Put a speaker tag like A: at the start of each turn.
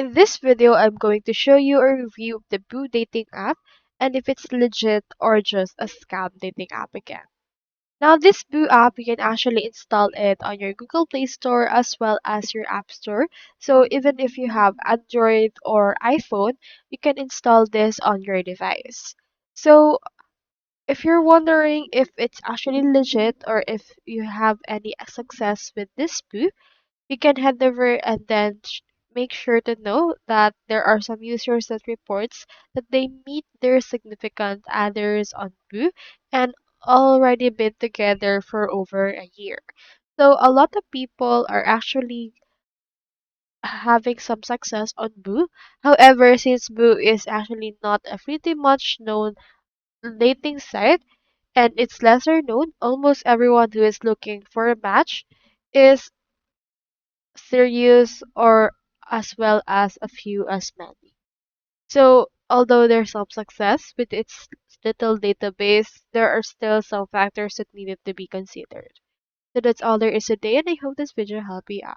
A: In this video, I'm going to show you a review of the Boo dating app and if it's legit or just a scam dating app again. Now, this Boo app, you can actually install it on your Google Play Store as well as your App Store. So even if you have Android or iPhone, you can install this on your device. So if you're wondering if it's actually legit or if you have any success with this Boo, you can head over and then make sure to know that there are some users that reports that they meet their significant others on Boo and already been together for over a year. So a lot of people are actually having some success on Boo. However, since Boo is actually not a pretty much known dating site and it's lesser known, almost everyone who is looking for a match is serious or as well as a few as many. So, although there's some success with its little database, there are still some factors that needed to be considered. So that's all there is today, and I hope this video helped you out.